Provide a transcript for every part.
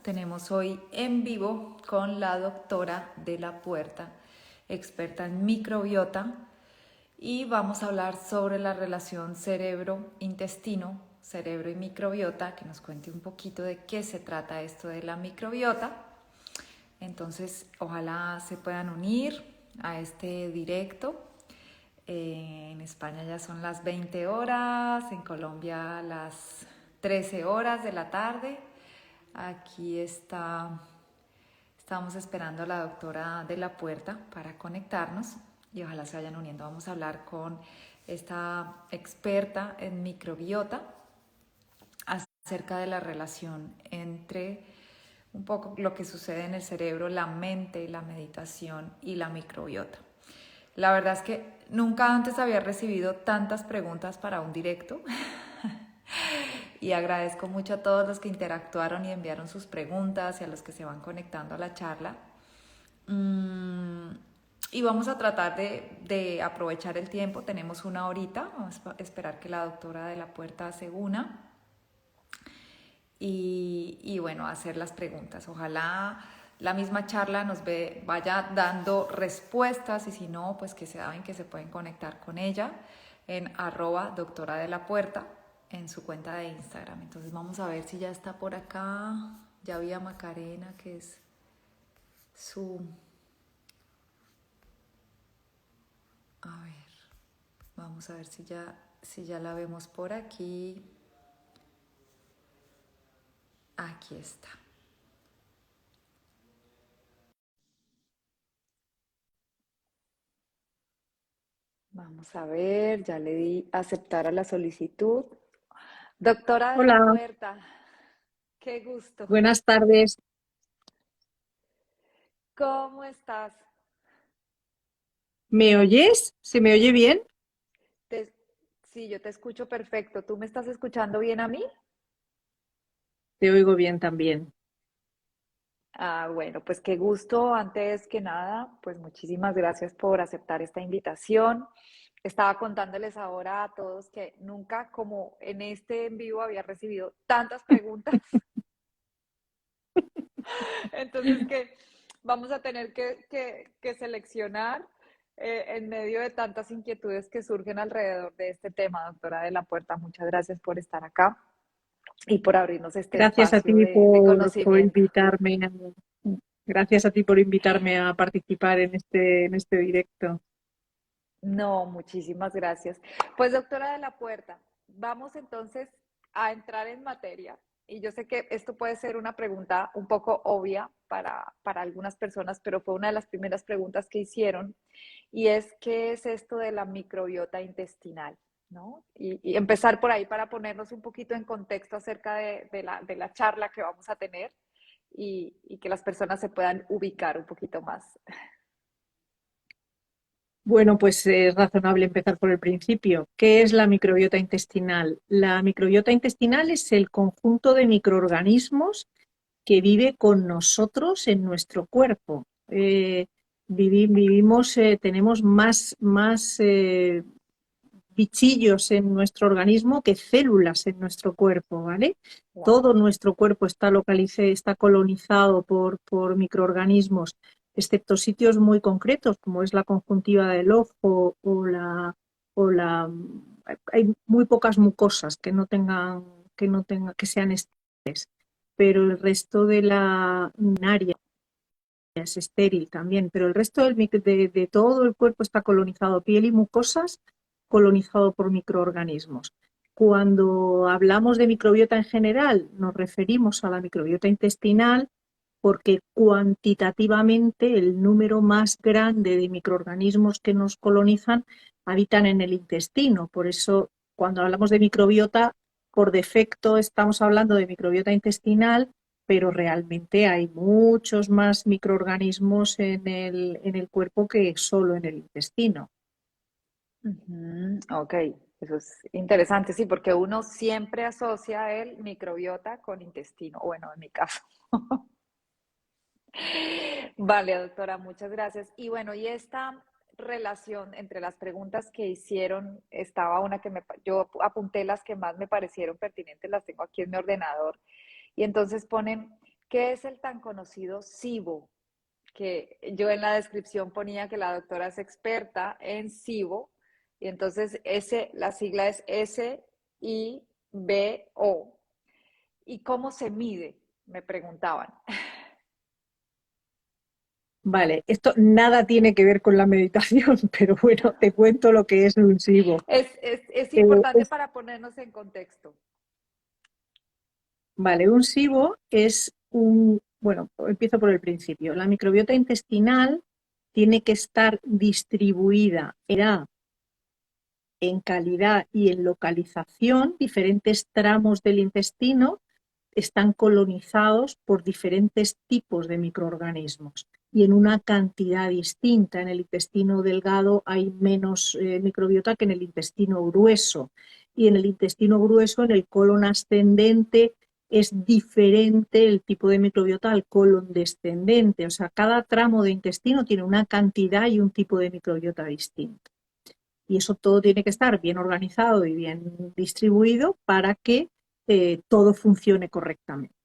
Tenemos hoy en vivo con la doctora de la Puerta, experta en microbiota, y vamos a hablar sobre la relación cerebro-intestino, cerebro y microbiota, que nos cuente un poquito de qué se trata esto de la microbiota. Entonces, ojalá se puedan unir a este directo. En España ya son las 20 horas, en Colombia las 13 horas de la tarde. Aquí estamos esperando a la doctora de la Puerta para conectarnos y ojalá se vayan uniendo. Vamos a hablar con esta experta en microbiota acerca de la relación entre un poco lo que sucede en el cerebro, la mente, la meditación y la microbiota. La verdad es que nunca antes había recibido tantas preguntas para un directo y agradezco mucho a todos los que interactuaron y enviaron sus preguntas y a los que se van conectando a la charla. Y vamos a tratar de aprovechar el tiempo. Tenemos una horita, vamos a esperar que la doctora de la Puerta se una y bueno, hacer las preguntas. Ojalá la misma charla vaya dando respuestas y si no, pues que saben que se pueden conectar con ella en @doctora de la Puerta en su cuenta de Instagram. Entonces vamos a ver si ya está por acá. Ya vi a Macarena, que es su... A ver, vamos a ver si ya la vemos por aquí. Aquí está. Vamos a ver, ya le di aceptar a la solicitud. Doctora de la Hola, Puerta, qué gusto. buenas tardes. ¿Cómo estás? ¿Me oyes? ¿Se me oye bien? Te- sí, yo te escucho perfecto. ¿Tú me estás escuchando bien a mí? Te oigo bien también. Ah, bueno, pues qué gusto. Antes que nada, pues muchísimas gracias por aceptar esta invitación. Estaba contándoles ahora a todos que nunca como en este en vivo había recibido tantas preguntas. Entonces que vamos a tener que seleccionar en medio de tantas inquietudes que surgen alrededor de este tema, doctora de la Puerta. Muchas gracias por estar acá y por abrirnos este Gracias a espacio ti de por conocimiento. invitarme. Gracias a ti por invitarme a participar en este directo. No, muchísimas gracias. Pues doctora de la Puerta, vamos entonces a entrar en materia. Y yo sé que esto puede ser una pregunta un poco obvia para algunas personas, pero fue una de las primeras preguntas que hicieron. Y es, ¿qué es esto de la microbiota intestinal? ¿No? Y empezar por ahí para ponernos un poquito en contexto acerca de la charla que vamos a tener y que las personas se puedan ubicar un poquito más. Bueno, pues es razonable empezar por el principio. ¿Qué es la microbiota intestinal? La microbiota intestinal es el conjunto de microorganismos que vive con nosotros en nuestro cuerpo. Vivimos, tenemos más bichillos en nuestro organismo que células en nuestro cuerpo, ¿vale? Todo Wow. nuestro cuerpo está colonizado por microorganismos, excepto sitios muy concretos, como es la conjuntiva del ojo o la hay muy pocas mucosas que sean estériles, pero el resto de la área es estéril también, pero el resto de todo el cuerpo está colonizado, piel y mucosas, colonizado por microorganismos. Cuando hablamos de microbiota en general, nos referimos a la microbiota intestinal porque cuantitativamente el número más grande de microorganismos que nos colonizan habitan en el intestino. Por eso, cuando hablamos de microbiota, por defecto estamos hablando de microbiota intestinal, pero realmente hay muchos más microorganismos en el cuerpo que solo en el intestino. Ujú, ok, eso es interesante, sí, porque uno siempre asocia el microbiota con intestino, bueno, en mi caso. Vale, doctora, muchas gracias. Y bueno, y esta relación entre las preguntas que hicieron, estaba una yo apunté las que más me parecieron pertinentes, las tengo aquí en mi ordenador, y entonces ponen ¿Qué es el tan conocido SIBO? Que yo en la descripción ponía que la doctora es experta en SIBO, y entonces la sigla es SIBO. ¿Y cómo se mide? Me preguntaban. Vale, esto nada tiene que ver con la meditación, pero bueno, te cuento lo que es un SIBO. Es Eh, importante es- para ponernos en contexto. vale, un SIBO es bueno, empiezo por el principio. La microbiota intestinal tiene que estar distribuida en calidad y en localización. Diferentes tramos del intestino están colonizados por diferentes tipos de microorganismos y en una cantidad distinta. En el intestino delgado hay menos microbiota que en el intestino grueso, y en el intestino grueso, en el colon ascendente, es diferente el tipo de microbiota al colon descendente. O sea, cada tramo de intestino tiene una cantidad y un tipo de microbiota distinto. Y eso todo tiene que estar bien organizado y bien distribuido para que todo funcione correctamente.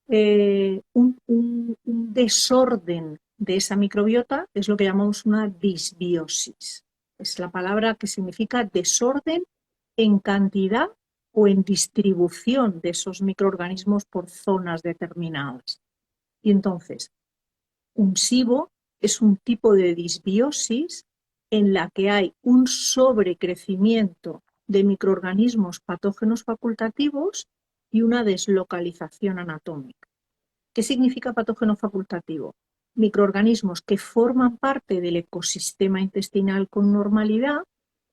Un desorden de esa microbiota es lo que llamamos una disbiosis. Es la palabra que significa desorden en cantidad o en distribución de esos microorganismos por zonas determinadas. Y entonces, un SIBO es un tipo de disbiosis en la que hay un sobrecrecimiento de microorganismos patógenos facultativos y una deslocalización anatómica. ¿Qué significa patógeno facultativo? Microorganismos que forman parte del ecosistema intestinal con normalidad,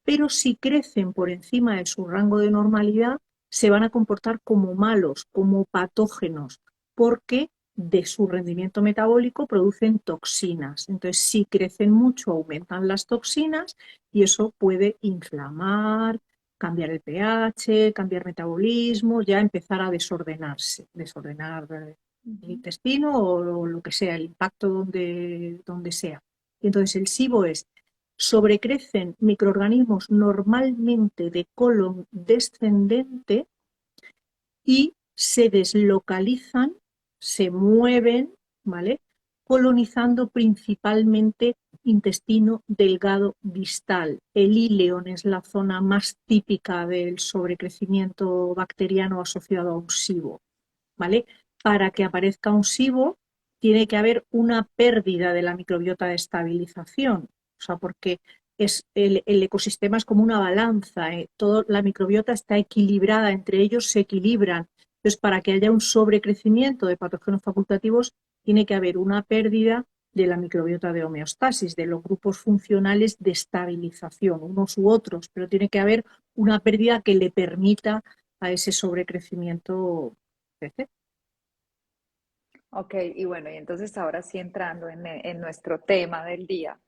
pero si crecen por encima de su rango de normalidad, se van a comportar como malos, como patógenos, porque de su rendimiento metabólico producen toxinas. Entonces, si crecen mucho, aumentan las toxinas y eso puede inflamar, cambiar el pH, cambiar metabolismo, ya empezar a desordenar el intestino o lo que sea, el impacto donde sea. Y entonces el SIBO es: sobrecrecen microorganismos normalmente de colon descendente y se deslocalizan, se mueven, ¿vale? Colonizando principalmente intestino delgado distal. El íleon es la zona más típica del sobrecrecimiento bacteriano asociado a un SIBO, ¿vale? Para que aparezca un SIBO tiene que haber una pérdida de la microbiota de estabilización, o sea, porque el ecosistema es como una balanza, la microbiota está equilibrada, entre ellos se equilibran. Entonces, para que haya un sobrecrecimiento de patógenos facultativos, tiene que haber una pérdida de la microbiota de homeostasis, de los grupos funcionales de estabilización, unos u otros, pero tiene que haber una pérdida que le permita a ese sobrecrecimiento crecer. Ok, y bueno, y entonces ahora sí entrando en nuestro tema del día,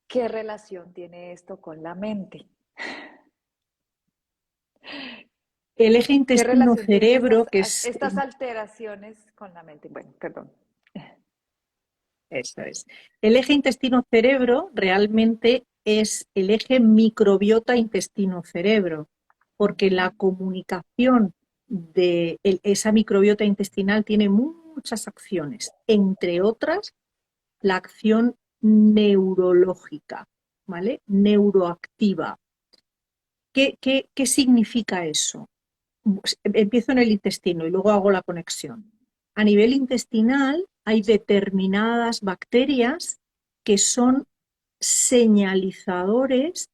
¿qué relación tiene esto con la mente? El eje ¿Qué relación tienen intestino-cerebro, que es, estas alteraciones con la mente? Bueno, perdón. eso es. El eje intestino-cerebro realmente es el eje microbiota intestino-cerebro, porque la comunicación de esa microbiota intestinal tiene muchas acciones, entre otras la acción neurológica, ¿vale? Neuroactiva. ¿Qué significa eso? Empiezo en el intestino y luego hago la conexión. A nivel intestinal hay determinadas bacterias que son señalizadores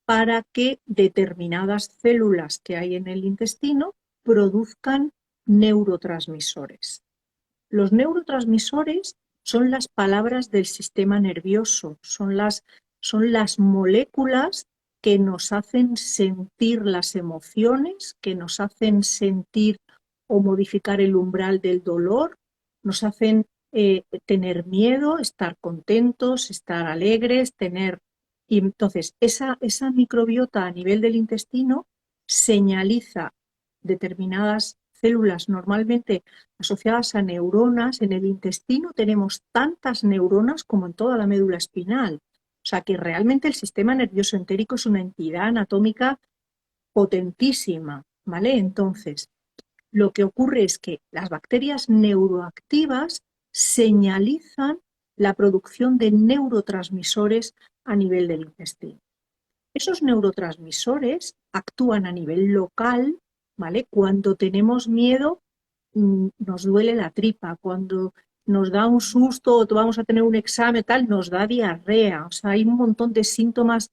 para que determinadas células que hay en el intestino produzcan neurotransmisores. Los neurotransmisores son las palabras del sistema nervioso, son las moléculas que nos hacen sentir las emociones, que nos hacen sentir o modificar el umbral del dolor, nos hacen tener miedo, estar contentos, estar alegres, tener... Y entonces, esa microbiota a nivel del intestino señaliza determinadas células normalmente asociadas a neuronas. En el intestino tenemos tantas neuronas como en toda la médula espinal. O sea que realmente el sistema nervioso entérico es una entidad anatómica potentísima, ¿vale? Entonces, lo que ocurre es que las bacterias neuroactivas señalizan la producción de neurotransmisores a nivel del intestino. Esos neurotransmisores actúan a nivel local, ¿vale? Cuando tenemos miedo, nos duele la tripa, cuando nos da un susto o vamos a tener un examen, tal, nos da diarrea. O sea, hay un montón de síntomas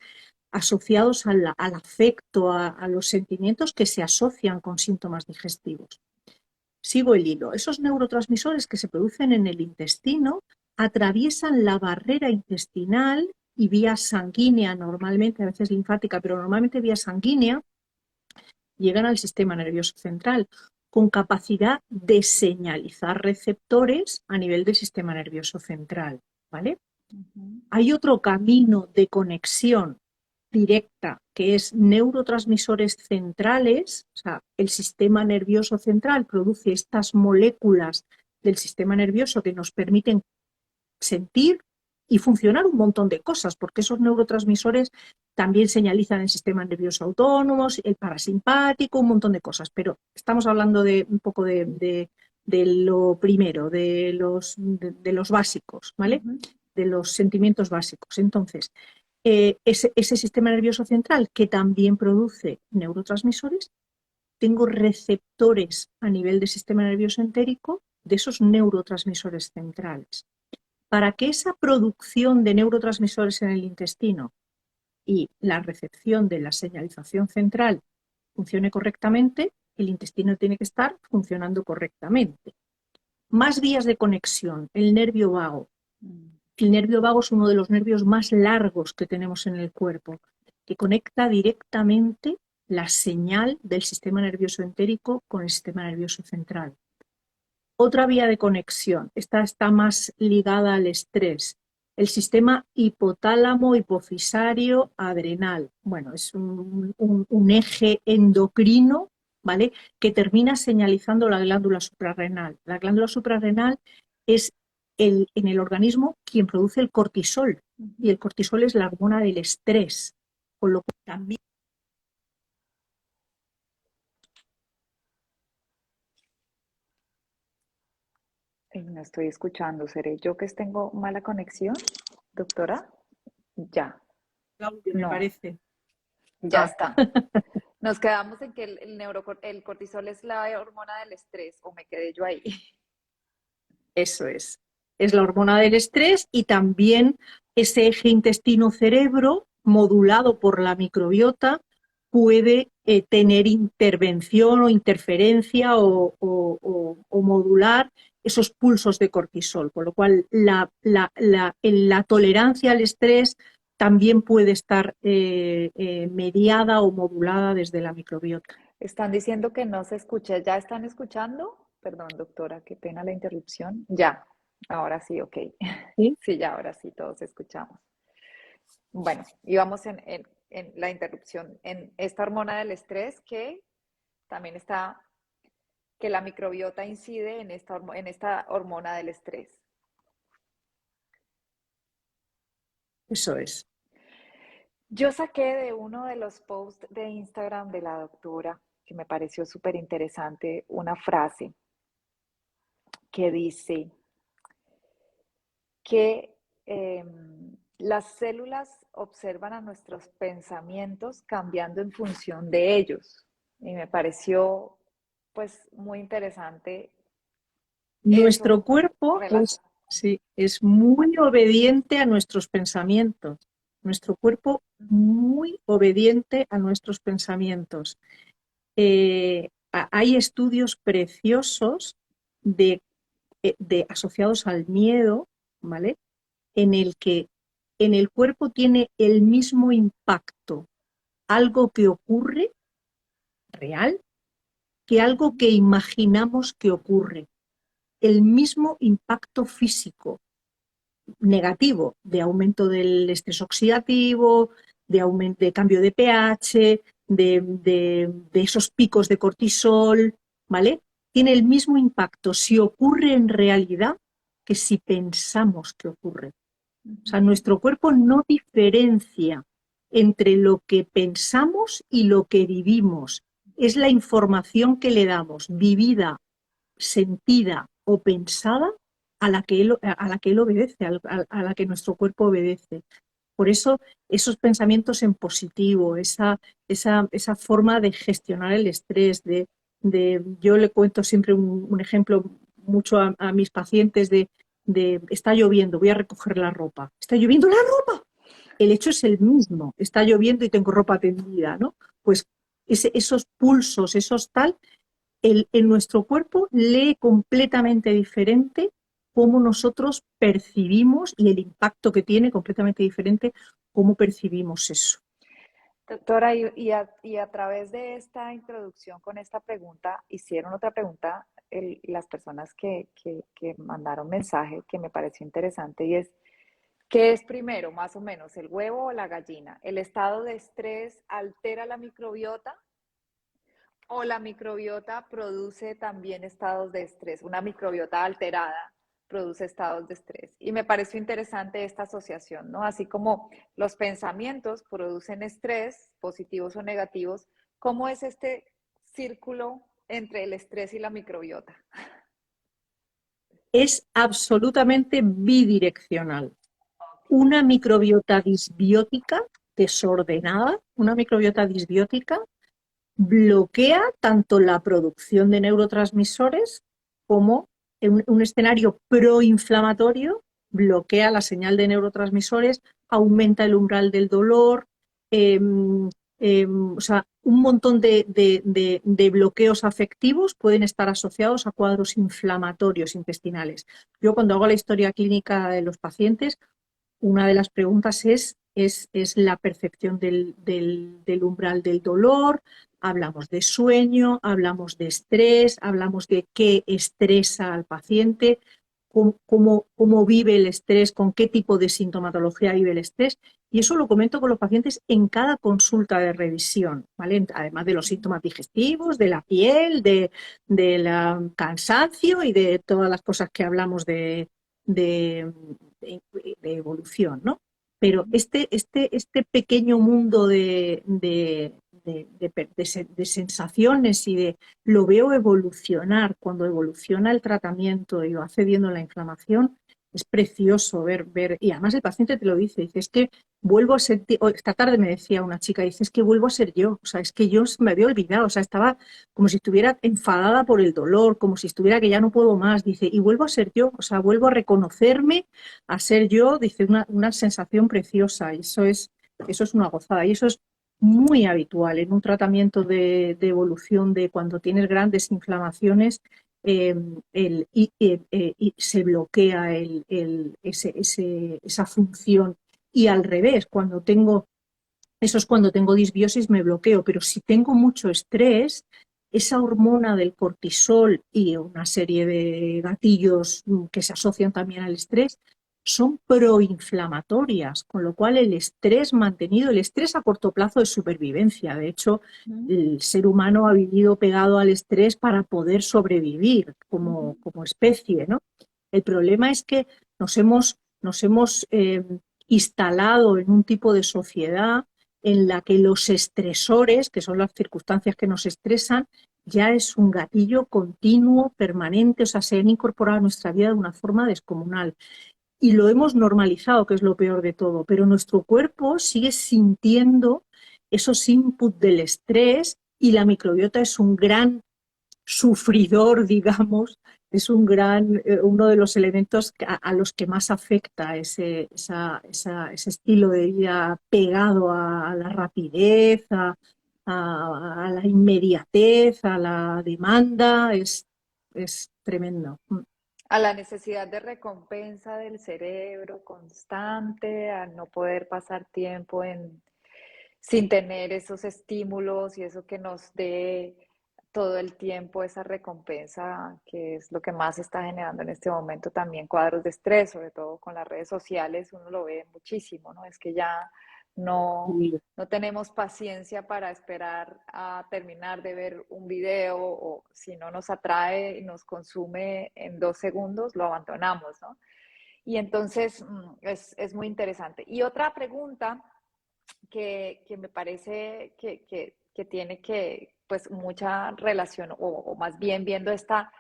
asociados al afecto, a los sentimientos que se asocian con síntomas digestivos. Sigo el hilo. Esos neurotransmisores que se producen en el intestino atraviesan la barrera intestinal y vía sanguínea, normalmente, a veces linfática, pero normalmente vía sanguínea, llegan al sistema nervioso central con capacidad de señalizar receptores a nivel del sistema nervioso central, ¿vale? Hay otro camino de conexión directa que es neurotransmisores centrales, o sea, el sistema nervioso central produce estas moléculas del sistema nervioso que nos permiten sentir y funcionar un montón de cosas, porque esos neurotransmisores también señalizan el sistema nervioso autónomo, el parasimpático, un montón de cosas, pero estamos hablando de un poco de lo primero, de los básicos, ¿vale? De los sentimientos básicos. Entonces, ese sistema nervioso central que también produce neurotransmisores, tengo receptores a nivel del sistema nervioso entérico de esos neurotransmisores centrales. Para que esa producción de neurotransmisores en el intestino y la recepción de la señalización central funcione correctamente, el intestino tiene que estar funcionando correctamente. Más vías de conexión, el nervio vago. El nervio vago es uno de los nervios más largos que tenemos en el cuerpo, que conecta directamente la señal del sistema nervioso entérico con el sistema nervioso central. Otra vía de conexión, esta está más ligada al estrés, el sistema hipotálamo hipofisario adrenal. Bueno, es un eje endocrino, ¿vale? Que termina señalizando la glándula suprarrenal. La glándula suprarrenal es en el organismo quien produce el cortisol, y el cortisol es la hormona del estrés, con lo cual también. No estoy escuchando. ¿Seré yo que tengo mala conexión, doctora? Ya. Claudio, me No, parece. ya está. Nos quedamos en que el cortisol es la hormona del estrés, o me quedé yo ahí. Eso es. Es la hormona del estrés y también ese eje intestino-cerebro modulado por la microbiota puede tener intervención o interferencia o modular esos pulsos de cortisol, con lo cual la tolerancia al estrés también puede estar mediada o modulada desde la microbiota. Están diciendo que no se escucha. ¿Ya están escuchando? Perdón, doctora, qué pena la interrupción. Ya, ahora sí, ok. ¿Sí? Sí, ya, ahora sí, todos escuchamos. Bueno, íbamos en la interrupción, en esta hormona del estrés que también está, que la microbiota incide en esta hormona del estrés. Eso es. Yo saqué de uno de los posts de Instagram de la doctora, que me pareció súper interesante, una frase que dice que las células observan a nuestros pensamientos cambiando en función de ellos. Y me pareció pues muy interesante Nuestro eso. cuerpo es muy obediente a nuestros pensamientos. Nuestro cuerpo muy obediente a nuestros pensamientos. Hay estudios preciosos asociados al miedo, ¿vale? En el que en el cuerpo tiene el mismo impacto algo que ocurre real que algo que imaginamos que ocurre. El mismo impacto físico negativo de aumento del estrés oxidativo, de cambio de pH, de esos picos de cortisol, ¿vale? Tiene el mismo impacto si ocurre en realidad que si pensamos que ocurre. O sea, nuestro cuerpo no diferencia entre lo que pensamos y lo que vivimos. es la información que le damos, vivida, sentida o pensada, a la que él obedece, a la que nuestro cuerpo obedece. Por eso esos pensamientos en positivo, esa forma de gestionar el estrés, yo le cuento siempre un ejemplo mucho a mis pacientes de está lloviendo, voy a recoger la ropa. Está lloviendo la ropa. El hecho es el mismo, está lloviendo y tengo ropa tendida, ¿no? Pues esos pulsos, esos tal, en nuestro cuerpo lee completamente diferente cómo nosotros percibimos y el impacto que tiene completamente diferente cómo percibimos eso. Doctora, y a través de esta introducción con esta pregunta, hicieron otra pregunta las personas que mandaron mensaje que me pareció interesante y es, ¿qué es primero, más o menos, el huevo o la gallina? ¿El estado de estrés altera la microbiota o la microbiota produce también estados de estrés? Una microbiota alterada produce estados de estrés. Y me pareció interesante esta asociación, ¿no? Así como los pensamientos producen estrés, positivos o negativos, ¿cómo es este círculo entre el estrés y la microbiota? Es absolutamente bidireccional. Una microbiota disbiótica desordenada, una microbiota disbiótica bloquea tanto la producción de neurotransmisores como en un escenario proinflamatorio, bloquea la señal de neurotransmisores, aumenta el umbral del dolor, eh, o sea, un montón de bloqueos afectivos pueden estar asociados a cuadros inflamatorios intestinales. Yo cuando hago la historia clínica de los pacientes, una de las preguntas es la percepción del umbral del dolor, hablamos de sueño, hablamos de estrés, hablamos de qué estresa al paciente, cómo vive el estrés, con qué tipo de sintomatología vive el estrés. Y eso lo comento con los pacientes en cada consulta de revisión, ¿vale? Además de los síntomas digestivos, de la piel, del cansancio y de todas las cosas que hablamos de, de evolución, ¿no? Pero este pequeño mundo de sensaciones y lo veo evolucionar, cuando evoluciona el tratamiento y va cediendo la inflamación, es precioso ver, y además el paciente te lo dice, es que vuelvo a sentir, esta tarde me decía una chica, dice, es que vuelvo a ser yo, o sea, es que yo me había olvidado, o sea, estaba como si estuviera enfadada por el dolor, como si estuviera que ya no puedo más, dice, y vuelvo a ser yo, o sea, vuelvo a reconocerme, a ser yo, dice, una sensación preciosa, y eso es una gozada, y eso es muy habitual en un tratamiento de evolución de cuando tienes grandes inflamaciones, y se bloquea esa función. Y al revés, eso es cuando tengo disbiosis, me bloqueo, pero si tengo mucho estrés, esa hormona del cortisol y una serie de gatillos que se asocian también al estrés son proinflamatorias, con lo cual el estrés mantenido, el estrés a corto plazo es supervivencia. De hecho, el ser humano ha vivido pegado al estrés para poder sobrevivir como especie, ¿no? El problema es que nos hemos instalado en un tipo de sociedad en la que los estresores, que son las circunstancias que nos estresan, ya es un gatillo continuo, permanente, o sea, se han incorporado a nuestra vida de una forma descomunal. Y lo hemos normalizado, que es lo peor de todo, pero nuestro cuerpo sigue sintiendo esos inputs del estrés y la microbiota es un gran sufridor, digamos, es uno de los elementos a los que más afecta ese estilo de vida pegado a la rapidez, a la inmediatez, a la demanda, es tremendo. A la necesidad de recompensa del cerebro constante, a no poder pasar tiempo sin tener esos estímulos y eso que nos dé todo el tiempo esa recompensa, que es lo que más está generando en este momento también cuadros de estrés, sobre todo con las redes sociales, uno lo ve muchísimo, ¿no? Es que ya no, Y no tenemos paciencia para esperar a terminar de ver un video o si no nos atrae y nos consume en 2 segundos, lo abandonamos, ¿no? Y entonces es muy interesante. Y otra pregunta que me parece que tiene pues mucha relación, o más bien viendo esta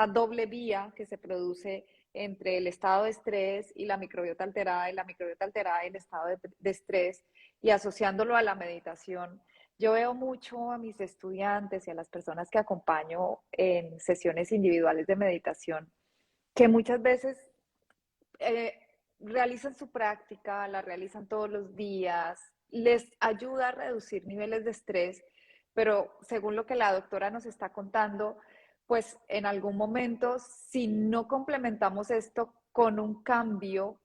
doble vía que se produce entre el estado de estrés y la microbiota alterada, y la microbiota alterada y el estado de estrés, y asociándolo a la meditación. Yo veo mucho a mis estudiantes y a las personas que acompaño en sesiones individuales de meditación, que muchas veces eh, realizan su práctica, la realizan todos los días, les ayuda a reducir niveles de estrés, pero según lo que la doctora nos está contando, pues en algún momento, si no complementamos esto con un cambio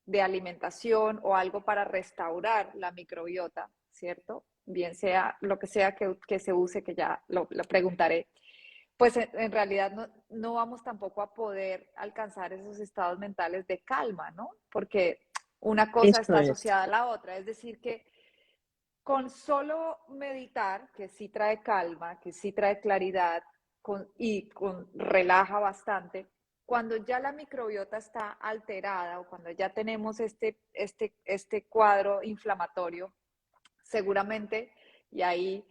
de alimentación o algo para restaurar la microbiota, ¿cierto? Bien sea lo que sea que se use, que ya lo preguntaré, pues en realidad no vamos tampoco a poder alcanzar esos estados mentales de calma, ¿no? Porque una cosa Esto está es. asociada a la otra, es decir, que con solo meditar, que sí trae calma, que sí trae claridad relaja bastante, cuando ya la microbiota está alterada o cuando ya tenemos este cuadro inflamatorio, seguramente, y ahí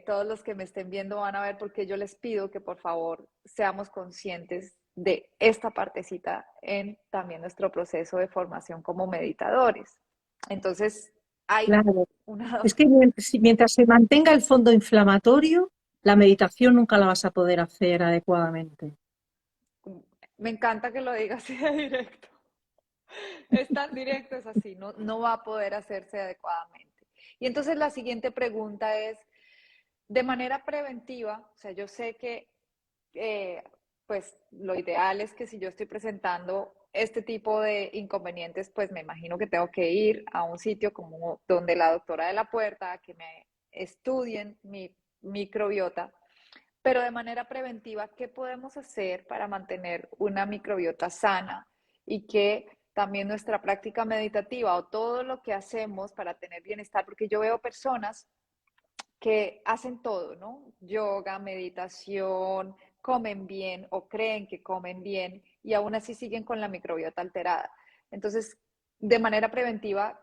todos los que me estén viendo van a ver porque yo les pido que por favor seamos conscientes de esta partecita en también nuestro proceso de formación como meditadores. Entonces, hay Claro. una... Es que mientras se mantenga el fondo inflamatorio, la meditación nunca la vas a poder hacer adecuadamente. Me encanta que lo digas así de directo. Es tan directo, es así, no va a poder hacerse adecuadamente. Y entonces la siguiente pregunta es, de manera preventiva, o sea, yo sé que eh, pues lo ideal es que si yo estoy presentando este tipo de inconvenientes, pues me imagino que tengo que ir a un sitio como donde la doctora de la puerta, que me estudien mi microbiota, pero de manera preventiva, ¿qué podemos hacer para mantener una microbiota sana y que también nuestra práctica meditativa o todo lo que hacemos para tener bienestar? Porque yo veo personas que hacen todo, ¿no? Yoga, meditación, comen bien o creen que comen bien y aún así siguen con la microbiota alterada. Entonces, de manera preventiva,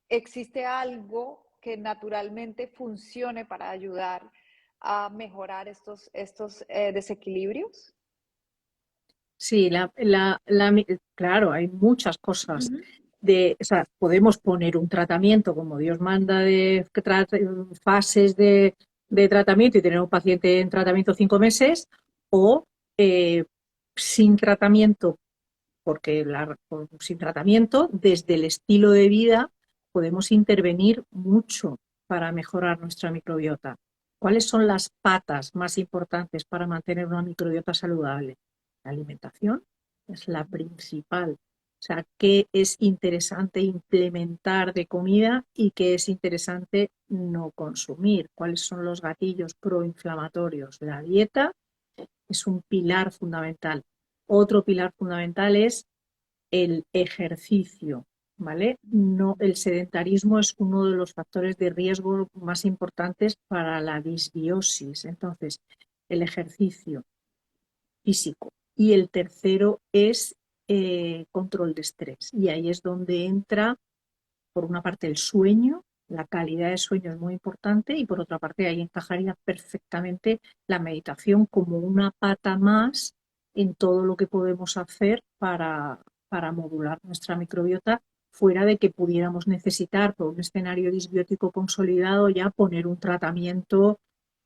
¿existe algo que naturalmente funcione para ayudar a mejorar estos desequilibrios? Sí, claro, hay muchas cosas. Ujú. O sea, podemos poner un tratamiento como Dios manda de fases de tratamiento y tener un paciente en tratamiento 5 meses o eh, sin tratamiento, porque sin tratamiento, desde el estilo de vida, podemos intervenir mucho para mejorar nuestra microbiota. ¿Cuáles son las patas más importantes para mantener una microbiota saludable? La alimentación es la principal. O sea, qué es interesante implementar de comida y qué es interesante no consumir. ¿Cuáles son los gatillos proinflamatorios? La dieta es un pilar fundamental. Otro pilar fundamental es el ejercicio, ¿vale? No, el sedentarismo es uno de los factores de riesgo más importantes para la disbiosis. Entonces, el ejercicio físico. Y el tercero es control de estrés. Y ahí es donde entra, por una parte, el sueño. La calidad de sueño es muy importante y por otra parte ahí encajaría perfectamente la meditación como una pata más en todo lo que podemos hacer para modular nuestra microbiota, fuera de que pudiéramos necesitar por un escenario disbiótico consolidado ya poner un tratamiento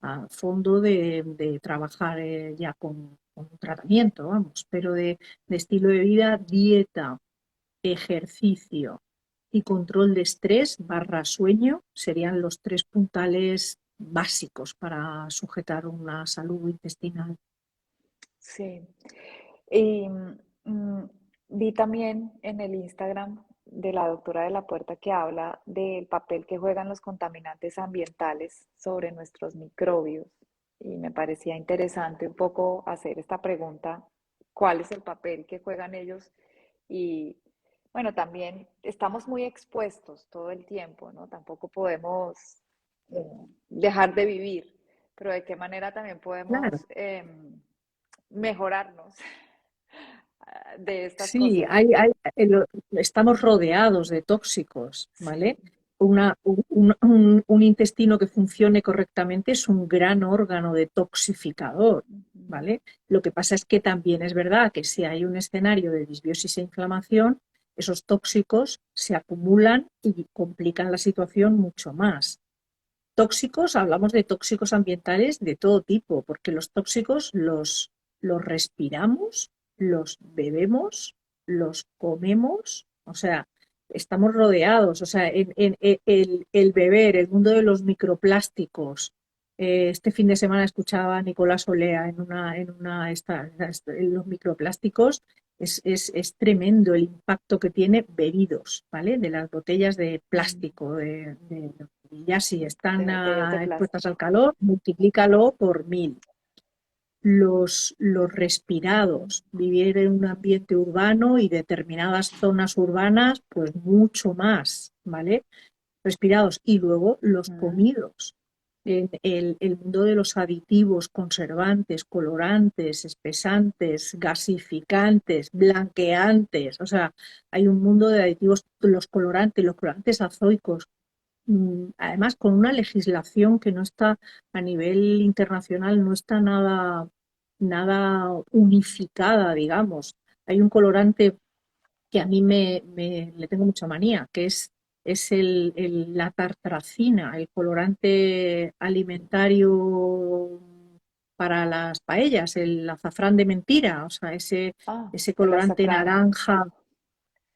a fondo de trabajar ya con un tratamiento, vamos, pero de estilo de vida, dieta, ejercicio y control de estrés barra sueño serían los tres puntales básicos para sujetar una salud intestinal. Sí. Y vi también en el Instagram de la doctora de la Puerta que habla del papel que juegan los contaminantes ambientales sobre nuestros microbios. Y me parecía interesante un poco hacer esta pregunta, ¿cuál es el papel que juegan ellos? Y bueno, también estamos muy expuestos todo el tiempo, ¿no? Tampoco podemos dejar de vivir, pero de qué manera también Claro, podemos mejorarnos de estas sí, cosas. estamos rodeados de tóxicos, Sí. ¿vale? un intestino que funcione correctamente es un gran órgano detoxificador, ¿vale? Lo que pasa es que también es verdad que si hay un escenario de disbiosis e inflamación, esos tóxicos se acumulan y complican la situación mucho más. Tóxicos, hablamos de tóxicos ambientales de todo tipo, porque los tóxicos los respiramos, los bebemos, los comemos, o sea, estamos rodeados, o sea, el beber, el mundo de los microplásticos. Este fin de semana escuchaba a Nicolás Olea en los microplásticos. Es tremendo el impacto que tiene bebidos, ¿vale? De las botellas de plástico, y ya si están De botellas de expuestas plástico. al calor, multiplícalo por 1000. Los respirados, vivir en un ambiente urbano y determinadas zonas urbanas, pues mucho más, ¿vale? Respirados. Y luego los comidos. El mundo de los aditivos, conservantes, colorantes, espesantes, gasificantes, blanqueantes, o sea, hay un mundo de aditivos, los colorantes azoicos, además con una legislación que no está a nivel internacional, no está nada unificada, digamos. Hay un colorante que a mí le tengo mucha manía, que es la tartracina, el colorante alimentario para las paellas, el azafrán de mentira, o sea, Ah, ese el colorante azafrán. naranja,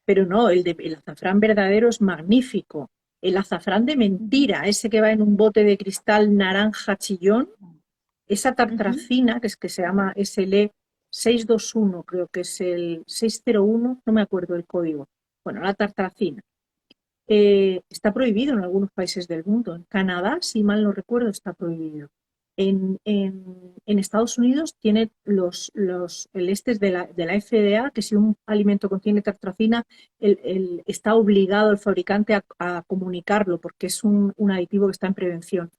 pero no, el azafrán verdadero es magnífico. El azafrán de Ujú, mentira, ese que va en un bote de cristal naranja chillón, esa ujú. tartracina, que se llama SL621, creo que es el 601, no me acuerdo el código. Bueno, la tartracina. Está prohibido en algunos países del mundo. En Canadá, si mal no recuerdo, está prohibido. En Estados Unidos tiene el estes de la FDA, que si un alimento contiene tartracina, está obligado el fabricante a comunicarlo porque es un aditivo que está en prevención.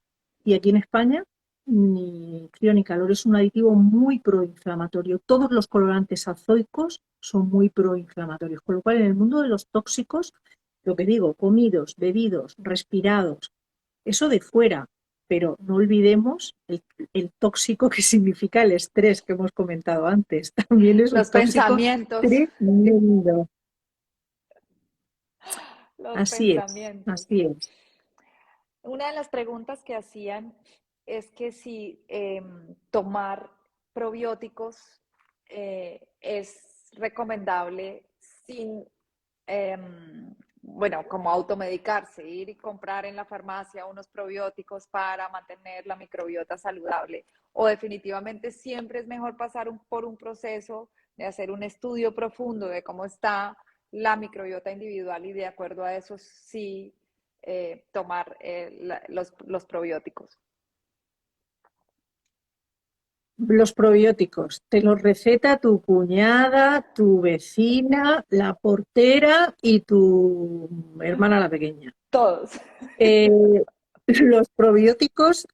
Y aquí en España, ni frío ni calor, es un aditivo muy proinflamatorio. Todos los colorantes azoicos son muy proinflamatorios, con lo cual en el mundo de los tóxicos, lo que digo, comidos, bebidos, respirados, eso de fuera, pero no olvidemos el tóxico que significa el estrés que hemos comentado antes. También es un Los tóxico pensamientos, tremendo. los Así es, pensamientos. así es. Una de las preguntas que hacían es que si tomar probióticos es recomendable sin, bueno, como automedicarse, ir y comprar en la farmacia unos probióticos para mantener la microbiota saludable. O definitivamente siempre es mejor pasar por un proceso de hacer un estudio profundo de cómo está la microbiota individual y de acuerdo a eso sí tomar los probióticos. Los probióticos, te los receta tu cuñada, tu vecina, la portera y tu hermana la pequeña. Todos. Eh, los probióticos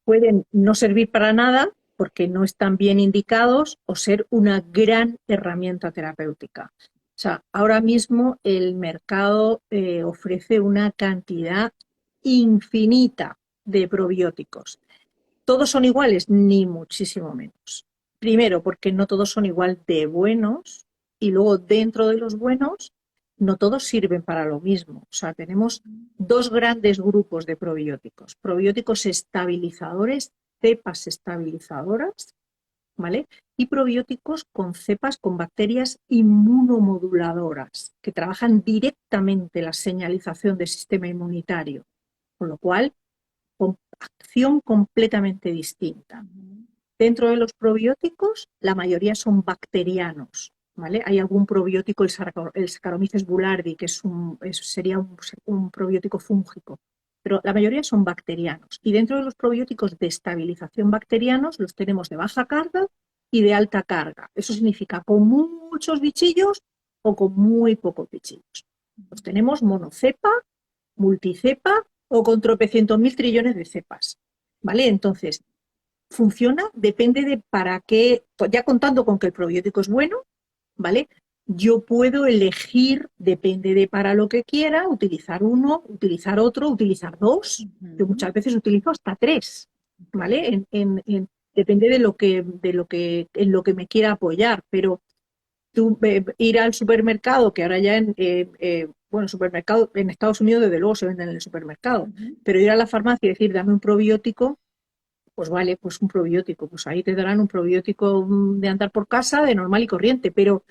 pueden no servir para nada porque no están bien indicados o ser una gran herramienta terapéutica. O sea, ahora mismo el mercado ofrece una cantidad infinita de probióticos. ¿Todos son iguales? Ni muchísimo menos. Primero, porque no todos son igual de buenos y luego dentro de los buenos no todos sirven para lo mismo. O sea, tenemos dos grandes grupos de probióticos. Probióticos estabilizadores, cepas estabilizadoras, ¿vale? Y probióticos con cepas con bacterias inmunomoduladoras que trabajan directamente la señalización del sistema inmunitario, con lo cual con acción completamente distinta. Dentro de los probióticos, la mayoría son bacterianos, ¿vale? Hay algún probiótico, el Saccharomyces boulardii, que sería un probiótico fúngico, pero la mayoría son bacterianos. Y dentro de los probióticos de estabilización bacterianos los tenemos de baja carga y de alta carga. Eso significa con muchos bichillos o con muy pocos bichillos. Los tenemos monocepa, multicepa o con tropecientos mil trillones de cepas. ¿Vale? Entonces, funciona, depende de para qué, pues ya contando con que el probiótico es bueno, ¿vale? yo puedo elegir, depende de para lo que quiera, utilizar uno, utilizar otro, utilizar dos. Yo Ujú. muchas veces utilizo hasta tres, Ok. ¿vale? Depende en lo que me quiera apoyar, pero tú ir al supermercado, que ahora ya bueno, supermercado en Estados Unidos desde luego se venden en el supermercado, Ujú. pero ir a la farmacia y decir, dame un probiótico, pues vale, pues un probiótico, pues ahí te darán un probiótico de andar por casa, de normal y corriente, pero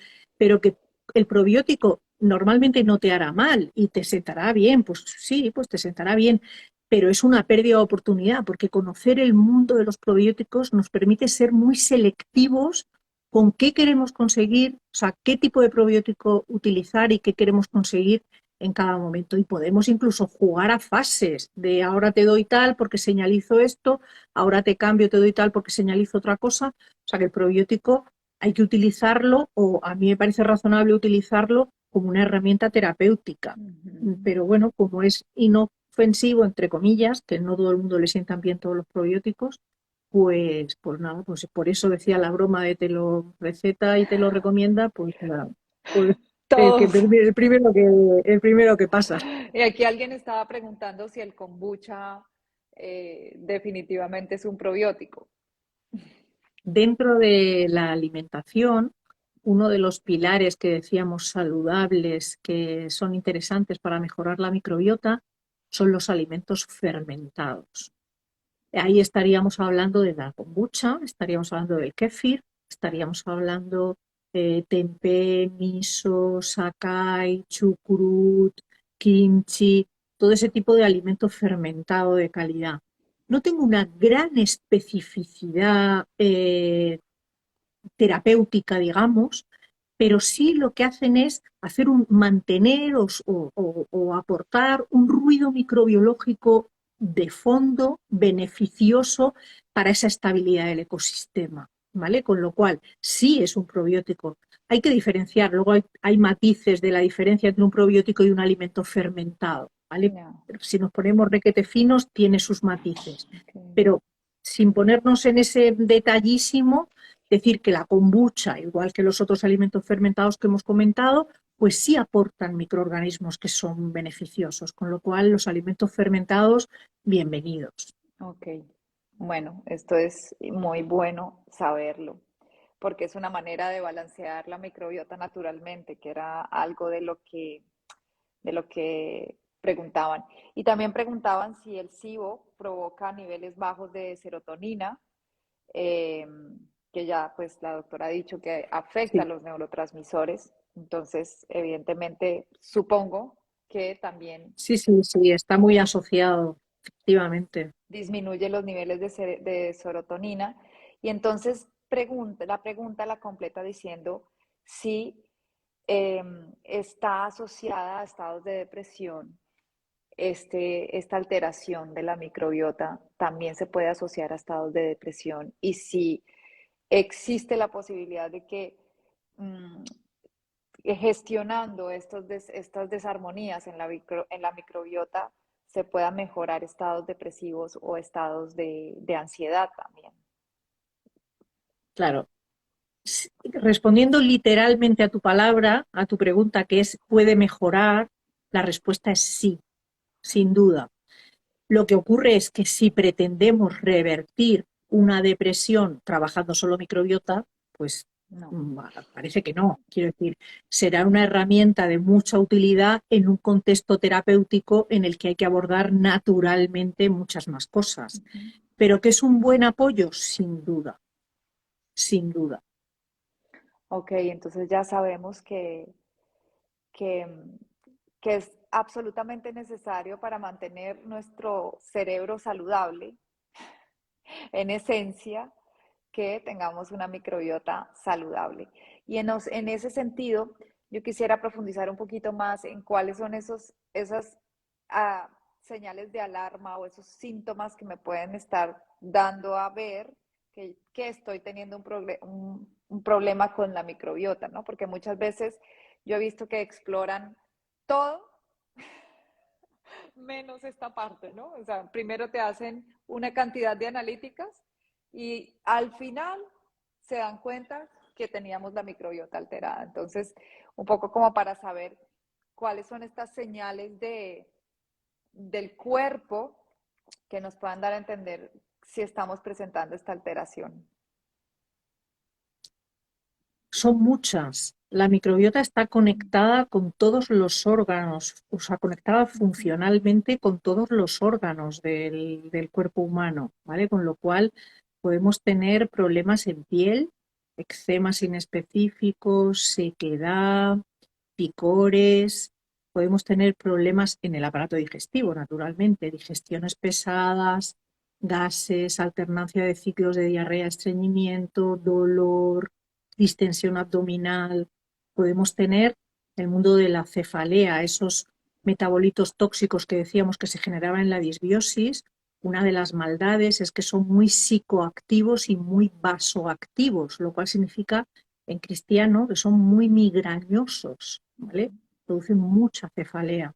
que el probiótico normalmente no te hará mal y te sentará bien, pues sí, pues te sentará bien, pero es una pérdida de oportunidad porque conocer el mundo de los probióticos nos permite ser muy selectivos con qué queremos conseguir, o sea, qué tipo de probiótico utilizar y qué queremos conseguir en cada momento. Y podemos incluso jugar a fases de ahora te doy tal porque señalizo esto, ahora te cambio, te doy tal porque señalizo otra cosa. O sea que el probiótico hay que utilizarlo, o a mí me parece razonable utilizarlo como una herramienta terapéutica. Ujú. Pero bueno, como es inofensivo, entre comillas, que no todo el mundo le sientan bien todos los probióticos, pues nada, pues por eso decía la broma de te lo receta y te lo recomienda, pues nada, pues Todos. el primero que pasa. Y aquí alguien estaba preguntando si el kombucha definitivamente es un probiótico. Dentro de la alimentación, uno de los pilares que decíamos saludables que son interesantes para mejorar la microbiota son los alimentos fermentados. Ahí estaríamos hablando de la kombucha, estaríamos hablando del kéfir, estaríamos hablando de tempeh, miso, sakai, chucrut, kimchi, todo ese tipo de alimento fermentado de calidad. No tengo una gran especificidad terapéutica, digamos, pero sí lo que hacen es hacer mantener o aportar un ruido microbiológico de fondo beneficioso para esa estabilidad del ecosistema, ¿vale? Con lo cual, sí es un probiótico. Hay que diferenciar, luego hay matices de la diferencia entre un probiótico y un alimento fermentado, ¿vale? No. Pero si nos ponemos requete finos, tiene sus matices. Okay. Pero sin ponernos en ese detallísimo, decir que la kombucha, igual que los otros alimentos fermentados que hemos comentado, pues sí aportan microorganismos que son beneficiosos, con lo cual los alimentos fermentados, bienvenidos. Ok. Bueno, esto es muy bueno saberlo, porque es una manera de balancear la microbiota naturalmente, que era algo de lo que preguntaban. Y también preguntaban si el SIBO provoca niveles bajos de serotonina, eh, que ya pues la doctora ha dicho que afecta a Sí, los neurotransmisores. Entonces, evidentemente, supongo que también sí, sí, sí, está muy asociado, efectivamente. disminuye los niveles de serotonina. Y entonces la pregunta la completa diciendo si está asociada a estados de depresión. Esta alteración de la microbiota también se puede asociar a estados de depresión y si existe la posibilidad de que mmm, gestionando estas desarmonías en la microbiota se pueda mejorar estados depresivos o estados de ansiedad también. Claro. Respondiendo literalmente a tu palabra, a tu pregunta, que es ¿puede mejorar? La respuesta es sí, sin duda. Lo que ocurre es que si pretendemos revertir una depresión trabajando solo microbiota, pues No. parece que no. Quiero decir, será una herramienta de mucha utilidad en un contexto terapéutico en el que hay que abordar naturalmente muchas más cosas. Uh-huh. Pero que es un buen apoyo, sin duda, sin duda. Ok, entonces ya sabemos que, que es absolutamente necesario para mantener nuestro cerebro saludable, en esencia, que tengamos una microbiota saludable. Y en ese sentido, yo quisiera profundizar un poquito más en cuáles son esas señales de alarma o esos síntomas que me pueden estar dando a ver que estoy teniendo un problema con la microbiota, ¿no? Porque muchas veces yo he visto que exploran todo menos esta parte, ¿no? O sea, primero te hacen una cantidad de analíticas y al final se dan cuenta que teníamos la microbiota alterada. Entonces, un poco como para saber cuáles son estas señales del cuerpo que nos puedan dar a entender si estamos presentando esta alteración. Son muchas. La microbiota está conectada con todos los órganos, o sea, conectada funcionalmente con todos los órganos del cuerpo humano, ¿vale? Con lo cual podemos tener problemas en piel, eczemas inespecíficos, sequedad, picores, podemos tener problemas en el aparato digestivo, naturalmente, digestiones pesadas, gases, alternancia de ciclos de diarrea, estreñimiento, dolor, distensión abdominal. Podemos tener el mundo de la cefalea, esos metabolitos tóxicos que decíamos que se generaban en la disbiosis. Una de las maldades es que son muy psicoactivos y muy vasoactivos, lo cual significa en cristiano que son muy migrañosos, ¿vale? Producen mucha cefalea.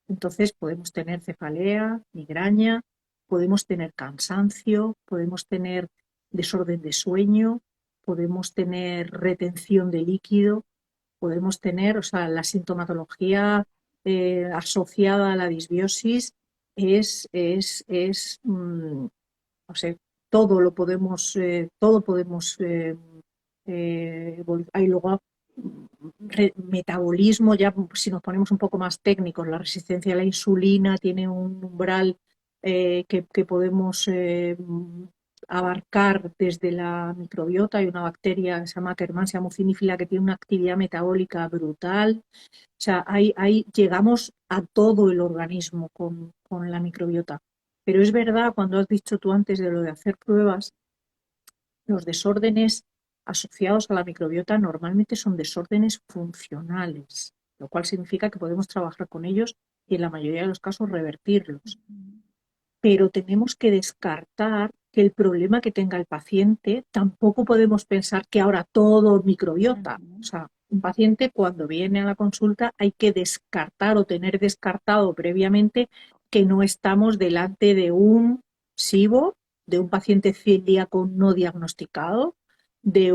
Entonces podemos tener cefalea, migraña, podemos tener cansancio, podemos tener desorden de sueño, podemos tener retención de líquido, podemos tener, o sea, la sintomatología asociada a la disbiosis no sé, todo podemos hay luego metabolismo, ya si nos ponemos un poco más técnicos, la resistencia a la insulina tiene un umbral que podemos abarcar desde la microbiota. Hay una bacteria que se llama Akkermansia mucinifila que tiene una actividad metabólica brutal. O sea, ahí llegamos a todo el organismo con la microbiota. Pero es verdad, cuando has dicho tú antes de lo de hacer pruebas, los desórdenes asociados a la microbiota normalmente son desórdenes funcionales, lo cual significa que podemos trabajar con ellos y en la mayoría de los casos revertirlos. Pero tenemos que descartar que el problema que tenga el paciente, tampoco podemos pensar que ahora todo microbiota. O sea, un paciente cuando viene a la consulta hay que descartar o tener descartado previamente que no estamos delante de un SIBO, de un paciente celíaco no diagnosticado, de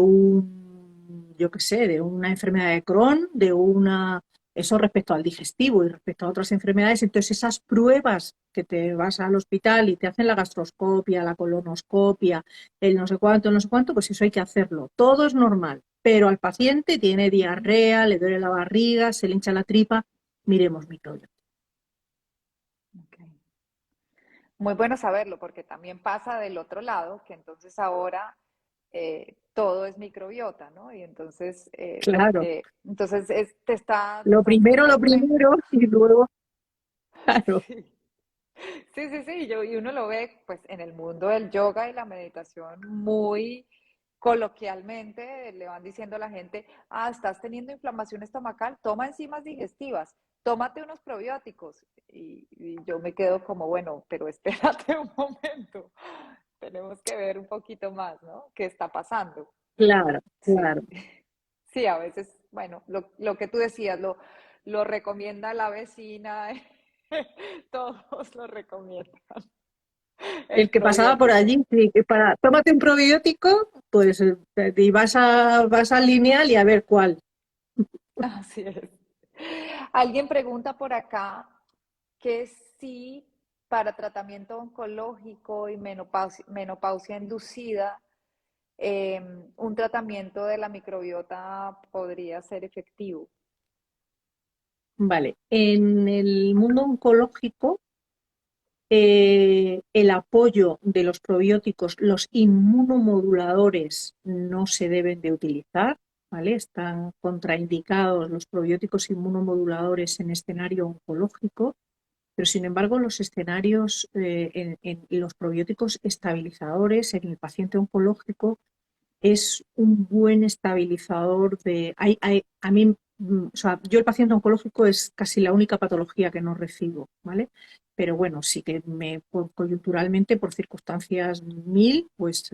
yo qué sé, de una enfermedad de Crohn, eso respecto al digestivo y respecto a otras enfermedades. Entonces, esas pruebas que te vas al hospital y te hacen la gastroscopia, la colonoscopia, el no sé cuánto, pues eso hay que hacerlo. Todo es normal, pero al paciente tiene diarrea, le duele la barriga, se le hincha la tripa, miremos microbiota. Okay. Muy bueno saberlo, porque también pasa del otro lado, que entonces ahora todo es microbiota, ¿no? Y entonces Claro, te estás dando lo cuenta. primero y luego, claro. Sí. Sí, sí, sí, y uno lo ve pues en el mundo del yoga y la meditación muy coloquialmente, le van diciendo a la gente, ah, estás teniendo inflamación estomacal, toma enzimas digestivas, tómate unos probióticos. Y yo me quedo como, bueno, pero espérate un momento, tenemos que ver un poquito más, ¿no? ¿Qué está pasando? Claro, Sí, claro. sí, a veces, bueno, lo que tú decías, lo recomienda la vecina, todos lo recomiendan, el El que pasaba por probiótico. allí, sí, que tómate un probiótico, pues y vas al lineal y a ver cuál. Así es. Alguien pregunta por acá que si para tratamiento oncológico y menopausia inducida, un tratamiento de la microbiota podría ser efectivo. Vale, en el mundo oncológico, el apoyo de los probióticos, los inmunomoduladores no se deben de utilizar, ¿vale? Están contraindicados los probióticos inmunomoduladores en escenario oncológico, pero sin embargo los escenarios, en los probióticos estabilizadores en el paciente oncológico es un buen estabilizador a mí, o sea, yo el paciente oncológico es casi la única patología que no recibo, ¿vale? Pero bueno, sí que coyunturalmente, por circunstancias mil, pues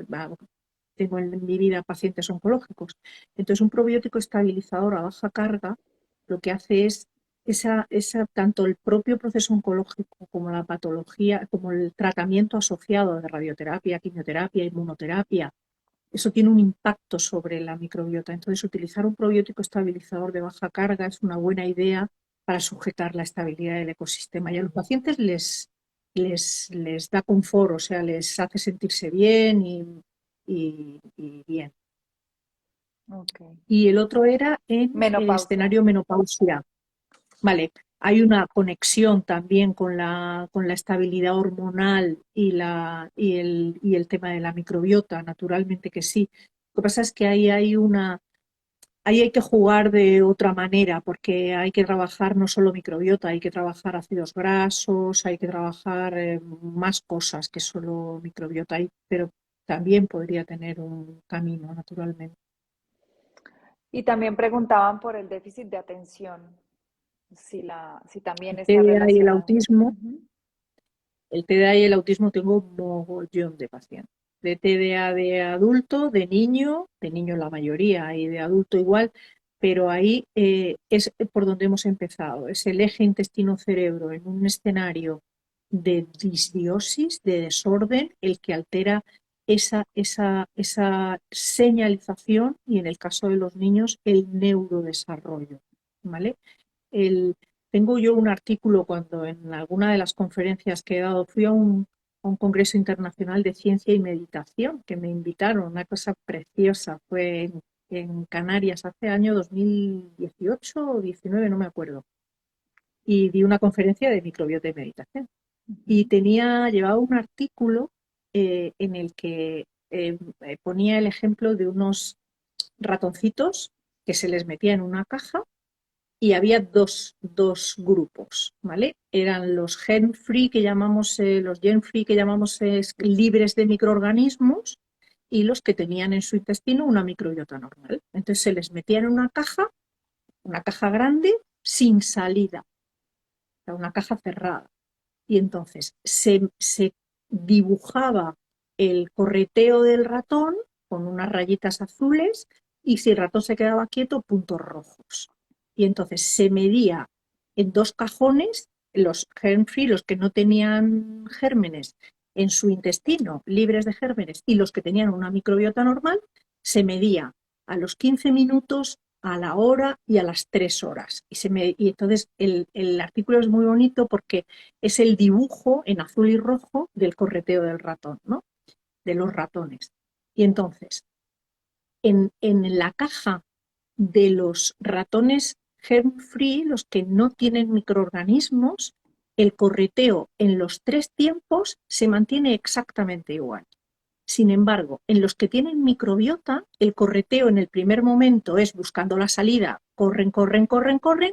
tengo en mi vida pacientes oncológicos. Entonces, un probiótico estabilizador a baja carga lo que hace es tanto el propio proceso oncológico como la patología, como el tratamiento asociado de radioterapia, quimioterapia, inmunoterapia, eso tiene un impacto sobre la microbiota. Entonces, utilizar un probiótico estabilizador de baja carga es una buena idea para sujetar la estabilidad del ecosistema. Y a los pacientes les da confort, o sea, les hace sentirse bien y bien. Ok. Y el otro era en el Menopausia. escenario menopausia. Vale, hay una conexión también con la estabilidad hormonal y el tema de la microbiota, naturalmente que sí. Lo que pasa es que ahí hay que jugar de otra manera, porque hay que trabajar no solo microbiota, hay que trabajar ácidos grasos, hay que trabajar más cosas que solo microbiota, pero también podría tener un camino, naturalmente. Y también preguntaban por el déficit de atención, si también El está TDA y el relacionado. autismo Ujú. El TDA y el autismo tengo un mogollón de pacientes. De TDA de adulto, de niño la mayoría y de adulto igual, pero ahí es por donde hemos empezado. Es el eje intestino-cerebro en un escenario de disbiosis, de desorden, el que altera esa señalización y en el caso de los niños el neurodesarrollo. ¿Vale? El, Tengo yo un artículo cuando en alguna de las conferencias que he dado fui a un congreso internacional de ciencia y meditación que me invitaron, una cosa preciosa, fue en Canarias hace año 2018 o 19, no me acuerdo, y di una conferencia de microbiota y meditación. Y Ujú. llevaba un artículo en el que ponía el ejemplo de unos ratoncitos que se les metía en una caja y había dos grupos, ¿vale? Eran los gen-free que llamamos, los gen-free que llamamos libres de microorganismos y los que tenían en su intestino una microbiota normal. Entonces se les metía en una caja grande sin salida, o sea, una caja cerrada. Y entonces se dibujaba el correteo del ratón con unas rayitas azules y si el ratón se quedaba quieto, puntos rojos. Y entonces se medía en dos cajones los germ-free, los que no tenían gérmenes en su intestino, libres de gérmenes, y los que tenían una microbiota normal, se medía a los 15 minutos, a la hora y a las 3 horas. Y entonces el artículo es muy bonito porque es el dibujo en azul y rojo del correteo del ratón, ¿no? De los ratones. Y entonces, en la caja de los ratones germ-free, los que no tienen microorganismos, el correteo en los tres tiempos se mantiene exactamente igual. Sin embargo, en los que tienen microbiota, el correteo en el primer momento es buscando la salida, corren, corren, corren, corren.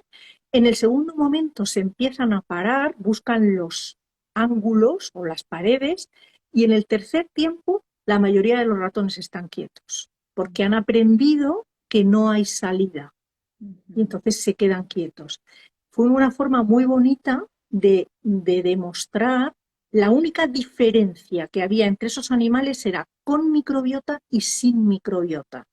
En el segundo momento se empiezan a parar, buscan los ángulos o las paredes y en el tercer tiempo la mayoría de los ratones están quietos porque han aprendido que no hay salida y Ujú. entonces se quedan quietos. Fue una forma muy bonita de demostrar la única diferencia que había entre esos animales era con microbiota y sin microbiota.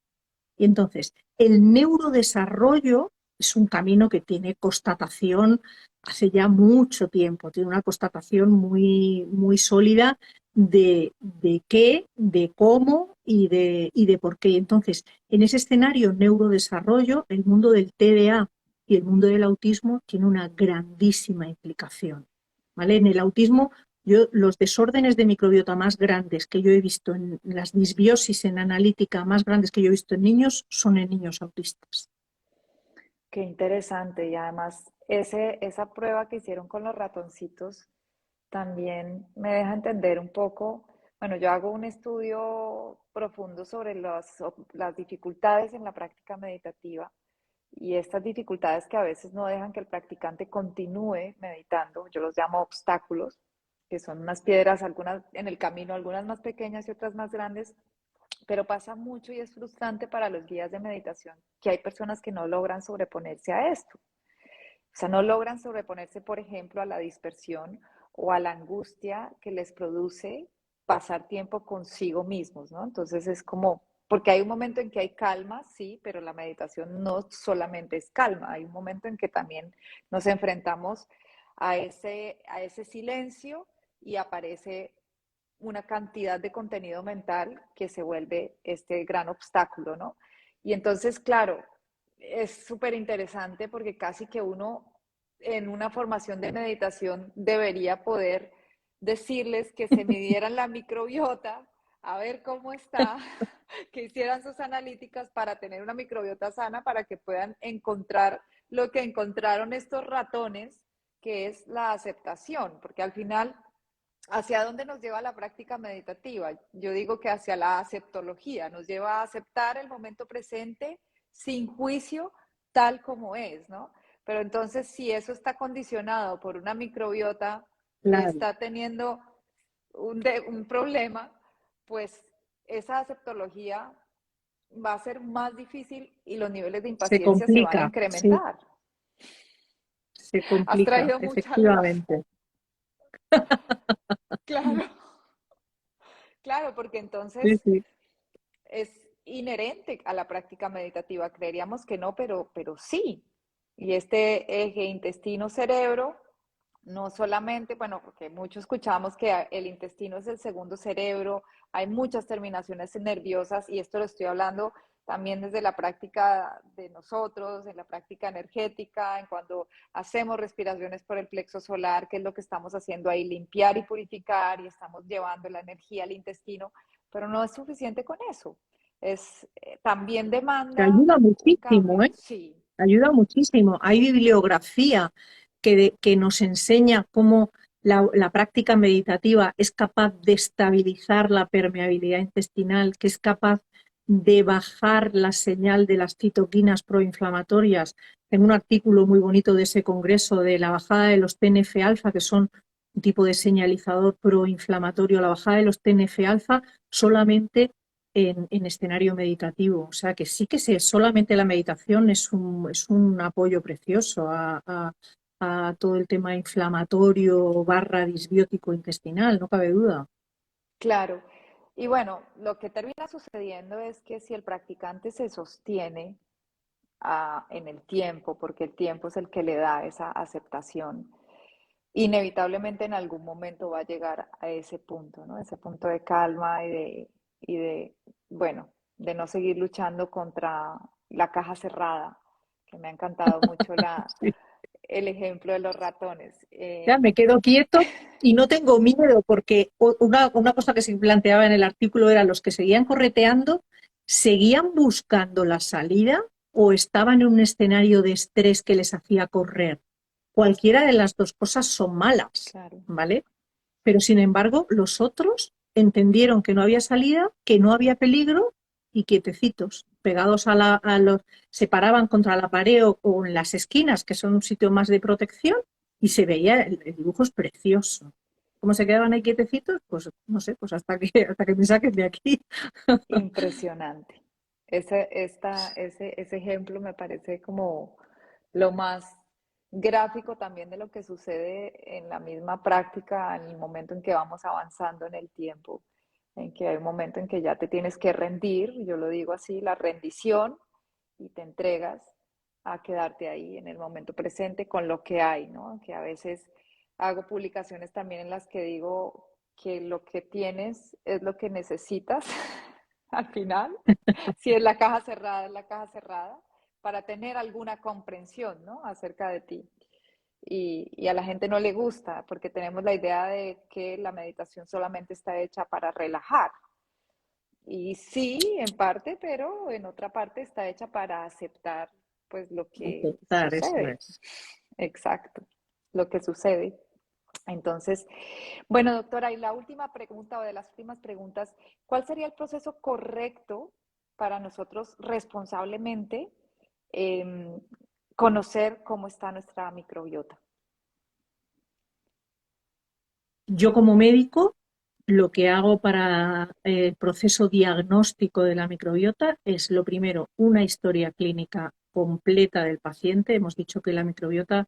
Y entonces, el neurodesarrollo es un camino que tiene constatación hace ya mucho tiempo, tiene una constatación muy, muy sólida de qué, de cómo y de por qué. Entonces, en ese escenario neurodesarrollo, el mundo del TDA y el mundo del autismo tiene una grandísima implicación. ¿Vale? En el autismo los desórdenes de microbiota más grandes que yo he visto en las disbiosis en analítica más grandes que yo he visto en niños son en niños autistas. Qué interesante. Y además, esa prueba que hicieron con los ratoncitos también me deja entender un poco. Bueno, yo hago un estudio profundo sobre las dificultades en la práctica meditativa y estas dificultades que a veces no dejan que el practicante continúe meditando. Yo los llamo obstáculos, que son unas piedras, algunas en el camino, algunas más pequeñas y otras más grandes, pero pasa mucho y es frustrante para los guías de meditación que hay personas que no logran sobreponerse a esto. O sea, no logran sobreponerse, por ejemplo, a la dispersión o a la angustia que les produce pasar tiempo consigo mismos, ¿no? Entonces es como, porque hay un momento en que hay calma, sí, pero la meditación no solamente es calma, hay un momento en que también nos enfrentamos a ese silencio y aparece una cantidad de contenido mental que se vuelve este gran obstáculo, ¿no? Y entonces, claro, es súper interesante porque casi que uno en una formación de meditación debería poder decirles que se midieran la microbiota, a ver cómo está, que hicieran sus analíticas para tener una microbiota sana, para que puedan encontrar lo que encontraron estos ratones, que es la aceptación, porque al final, ¿hacia dónde nos lleva la práctica meditativa? Yo digo que hacia la aceptología, nos lleva a aceptar el momento presente sin juicio, tal como es, ¿no? Pero entonces, si eso está condicionado por una microbiota que Claro, está teniendo un problema, pues esa aceptología va a ser más difícil y los niveles de se impaciencia se van a complica, sí, incrementar. se Has complica, traído mucha luz, efectivamente. claro, claro, porque Sí, entonces sí. es inherente a la práctica meditativa. Creeríamos que no, pero sí. Y este eje intestino-cerebro, no solamente, bueno, porque mucho escuchamos que el intestino es el segundo cerebro, hay muchas terminaciones nerviosas y esto lo estoy hablando también desde la práctica de nosotros, en la práctica energética, en cuando hacemos respiraciones por el plexo solar, que es lo que estamos haciendo ahí, limpiar y purificar y estamos llevando la energía al intestino, pero no es suficiente con eso. Es, también Te demanda ayuda un muchísimo, cambio, ¿eh? sí, Ayuda muchísimo. Hay bibliografía que nos enseña cómo la práctica meditativa es capaz de estabilizar la permeabilidad intestinal, que es capaz de bajar la señal de las citoquinas proinflamatorias. Tengo un artículo muy bonito de ese congreso de la bajada de los TNF-alfa, que son un tipo de señalizador proinflamatorio. La bajada de los TNF-alfa solamente en escenario meditativo. O sea que sí que solamente la meditación es un apoyo precioso a todo el tema inflamatorio barra disbiótico intestinal, no cabe duda. claro. Y bueno, lo que termina sucediendo es que si el practicante se sostiene en el tiempo, porque el tiempo es el que le da esa aceptación, inevitablemente en algún momento va a llegar a ese punto, ¿no? Ese punto de calma y de, bueno, de no seguir luchando contra la caja cerrada, que me ha encantado mucho Sí. el ejemplo de los ratones. Ya me quedo quieto y no tengo miedo, porque una cosa que se planteaba en el artículo era los que seguían correteando, seguían buscando la salida o estaban en un escenario de estrés que les hacía correr. Cualquiera de las dos cosas son malas, Claro. ¿vale? Pero sin embargo, los otros entendieron que no había salida, que no había peligro y quietecitos, pegados a los, se paraban contra la pared o en las esquinas, que son un sitio más de protección, y se veía, el dibujo es precioso. ¿Cómo se quedaban ahí quietecitos? Pues no sé, pues hasta que me saquen de aquí. Impresionante. Ese ejemplo me parece como lo más gráfico también de lo que sucede en la misma práctica, en el momento en que vamos avanzando en el tiempo, en que hay un momento en que ya te tienes que rendir, yo lo digo así, la rendición, y te entregas a quedarte ahí en el momento presente con lo que hay, ¿no? Que a veces hago publicaciones también en las que digo que lo que tienes es lo que necesitas al final. Si es la caja cerrada, es la caja cerrada, para tener alguna comprensión, ¿no? Acerca de ti. Y a la gente no le gusta porque tenemos la idea de que la meditación solamente está hecha para relajar. Y sí, en parte, pero en otra parte está hecha para aceptar pues lo que Aceptar, eso sucede. es. Exacto, lo que sucede. Entonces, bueno, doctora, y la última pregunta o de las últimas preguntas, ¿cuál sería el proceso correcto para nosotros responsablemente eh, conocer cómo está nuestra microbiota? Yo como médico, lo que hago para el proceso diagnóstico de la microbiota es, lo primero, una historia clínica completa del paciente. Hemos dicho que la microbiota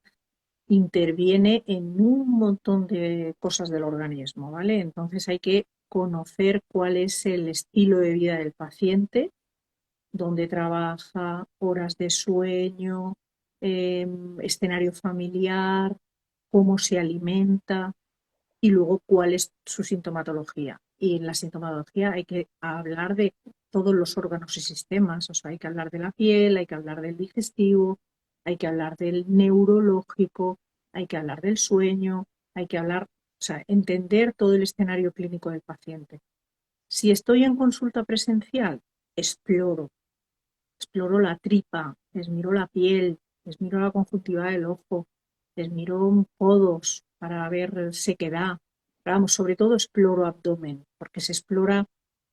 interviene en un montón de cosas del organismo, ¿vale? Entonces hay que conocer cuál es el estilo de vida del paciente, dónde trabaja, horas de sueño, escenario familiar, cómo se alimenta, y luego cuál es su sintomatología. Y en la sintomatología hay que hablar de todos los órganos y sistemas, o sea, hay que hablar de la piel, hay que hablar del digestivo, hay que hablar del neurológico, hay que hablar del sueño, hay que hablar, o sea, entender todo el escenario clínico del paciente. Si estoy en consulta presencial, exploro, exploro la tripa, les miro la piel, les miro la conjuntiva del ojo, les miro codos para ver sequedad. Pero vamos, sobre todo exploro abdomen, porque se explora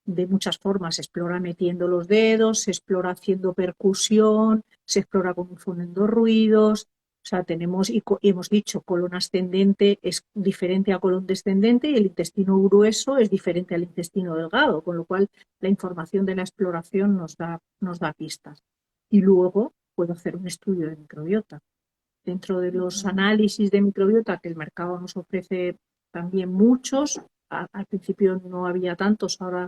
de muchas formas. Se explora metiendo los dedos, se explora haciendo percusión, se explora confundiendo ruidos. O sea, tenemos, y hemos dicho, colon ascendente es diferente a colon descendente y el intestino grueso es diferente al intestino delgado, con lo cual la información de la exploración nos da pistas. Y luego puedo hacer un estudio de microbiota. Dentro de los Ujú. análisis de microbiota que el mercado nos ofrece también muchos, al principio no había tantos, ahora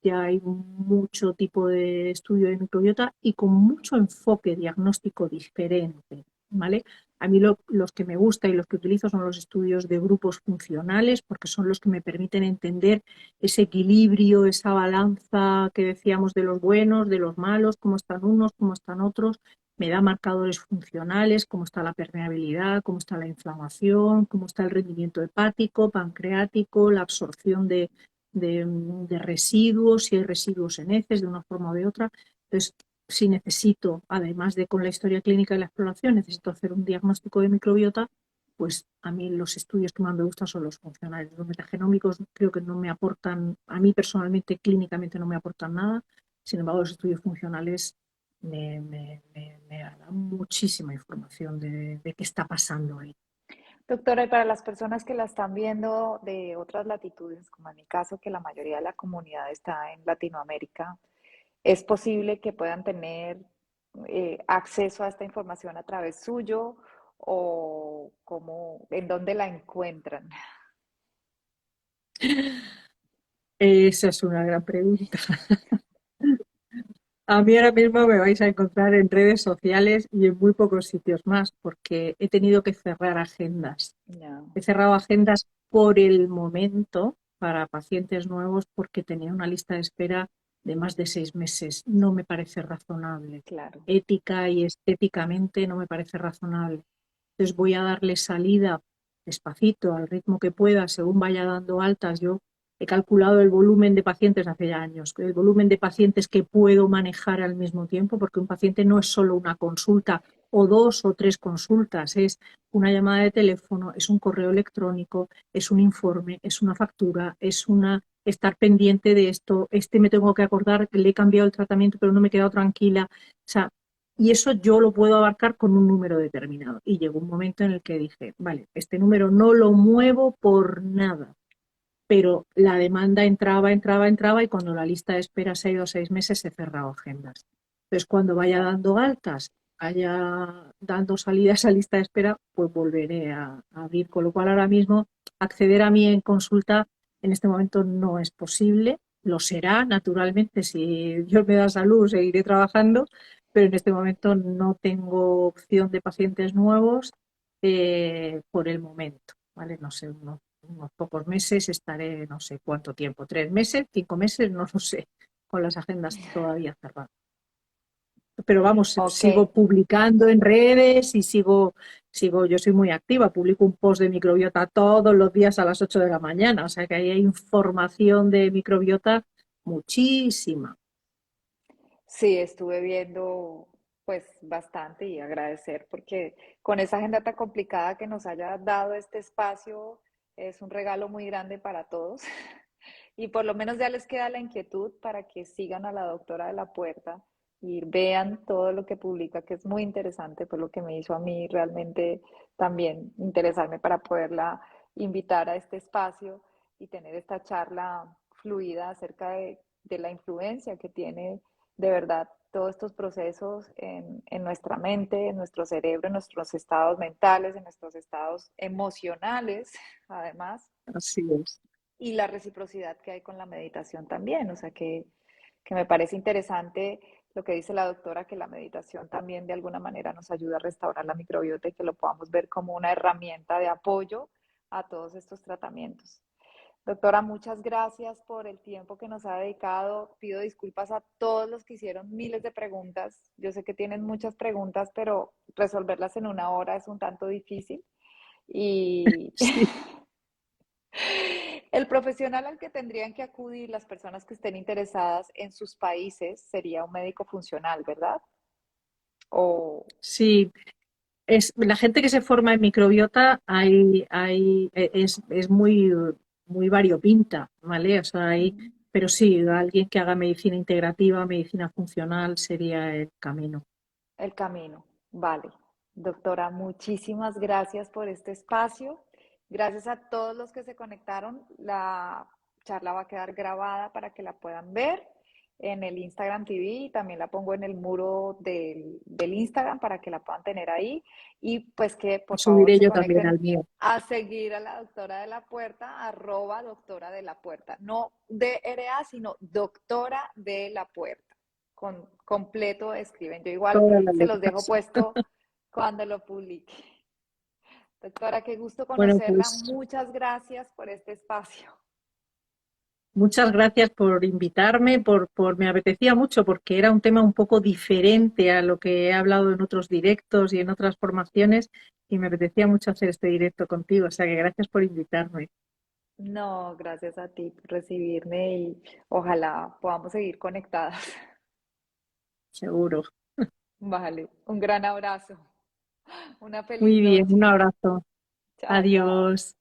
ya hay mucho tipo de estudio de microbiota y con mucho enfoque diagnóstico diferente, ¿vale? A mí los que me gusta y los que utilizo son los estudios de grupos funcionales porque son los que me permiten entender ese equilibrio, esa balanza que decíamos de los buenos, de los malos, cómo están unos, cómo están otros. Me da marcadores funcionales, cómo está la permeabilidad, cómo está la inflamación, cómo está el rendimiento hepático, pancreático, la absorción de residuos, si hay residuos en heces de una forma o de otra. Entonces, si necesito, además de con la historia clínica de la exploración, necesito hacer un diagnóstico de microbiota, pues a mí los estudios que más me gustan son los funcionales. Los metagenómicos creo que no me aportan, a mí personalmente, clínicamente no me aportan nada. Sin embargo, los estudios funcionales me dan muchísima información de qué está pasando ahí. Doctora, y para las personas que la están viendo de otras latitudes, como en mi caso, que la mayoría de la comunidad está en Latinoamérica, ¿es posible que puedan tener acceso a esta información a través suyo o cómo, en dónde la encuentran? Esa es una gran pregunta. A mí ahora mismo me vais a encontrar en redes sociales y en muy pocos sitios más, porque he tenido que cerrar agendas. No, He cerrado agendas por el momento para pacientes nuevos porque tenía una lista de espera de más de 6 meses. No me parece razonable. claro. Ética y estéticamente no me parece razonable. Entonces voy a darle salida despacito, al ritmo que pueda, según vaya dando altas. Yo he calculado el volumen de pacientes hace ya años, el volumen de pacientes que puedo manejar al mismo tiempo, porque un paciente no es solo una consulta o 2 o 3 consultas, es una llamada de teléfono, es un correo electrónico, es un informe, es una factura, es una estar pendiente de esto, me tengo que acordar que le he cambiado el tratamiento pero no me he quedado tranquila. O sea, y eso yo lo puedo abarcar con un número determinado. Y llegó un momento en el que dije, vale, este número no lo muevo por nada. Pero la demanda entraba, entraba, entraba y cuando la lista de espera se ha ido a 6 meses he cerrado agendas. Entonces cuando vaya dando altas, vaya dando salida a esa lista de espera, pues volveré a abrir. Con lo cual ahora mismo acceder a mí en consulta en este momento no es posible. Lo será, naturalmente, si Dios me da salud, seguiré trabajando, pero en este momento no tengo opción de pacientes nuevos por el momento, ¿vale? No sé, unos pocos meses estaré, no sé cuánto tiempo, 3 meses, 5 meses, no lo sé, con las agendas todavía cerradas. Pero vamos, Ok, sigo publicando en redes y yo soy muy activa, publico un post de microbiota todos los días a las 8 de la mañana, o sea que ahí hay información de microbiota muchísima. sí, estuve viendo pues bastante y agradecer porque con esa agenda tan complicada que nos haya dado este espacio es un regalo muy grande para todos y por lo menos ya les queda la inquietud para que sigan a la doctora de la puerta y vean todo lo que publica, que es muy interesante, fue lo que me hizo a mí realmente también interesarme para poderla invitar a este espacio y tener esta charla fluida acerca de la influencia que tiene de verdad todos estos procesos en nuestra mente, en nuestro cerebro, en nuestros estados mentales, en nuestros estados emocionales, además, Así es. y la reciprocidad que hay con la meditación también. O sea que me parece interesante lo que dice la doctora, que la meditación también de alguna manera nos ayuda a restaurar la microbiota y que lo podamos ver como una herramienta de apoyo a todos estos tratamientos. Doctora, muchas gracias por el tiempo que nos ha dedicado. Pido disculpas a todos los que hicieron miles de preguntas. Yo sé que tienen muchas preguntas, pero resolverlas en una hora es un tanto difícil. Y Sí, el profesional al que tendrían que acudir las personas que estén interesadas en sus países sería un médico funcional, ¿verdad? O sí. La gente que se forma en microbiota es muy variopinta, ¿vale? O sea, pero sí, alguien que haga medicina integrativa, medicina funcional sería el camino. el camino. Vale. Doctora, muchísimas gracias por este espacio. Gracias a todos los que se conectaron. La charla va a quedar grabada para que la puedan ver en el Instagram TV y también la pongo en el muro del Instagram para que la puedan tener ahí. Y pues que por favor Subiré se yo también conecten al mío. a seguir a la doctora de la puerta, arroba doctora de la puerta. No DRA, sino doctora de la puerta con completo escriben. Yo igual Todas las se los dejo letras. puesto cuando lo publique. Doctora, qué gusto Bueno, conocerla. pues Muchas gracias por este espacio. muchas gracias por invitarme, me apetecía mucho porque era un tema un poco diferente a lo que he hablado en otros directos y en otras formaciones y me apetecía mucho hacer este directo contigo, o sea que gracias por invitarme, No, gracias a ti por recibirme y ojalá podamos seguir conectadas. seguro. Vale, un gran abrazo. Una feliz Muy bien, un noche. abrazo. Chao, chao. Adiós.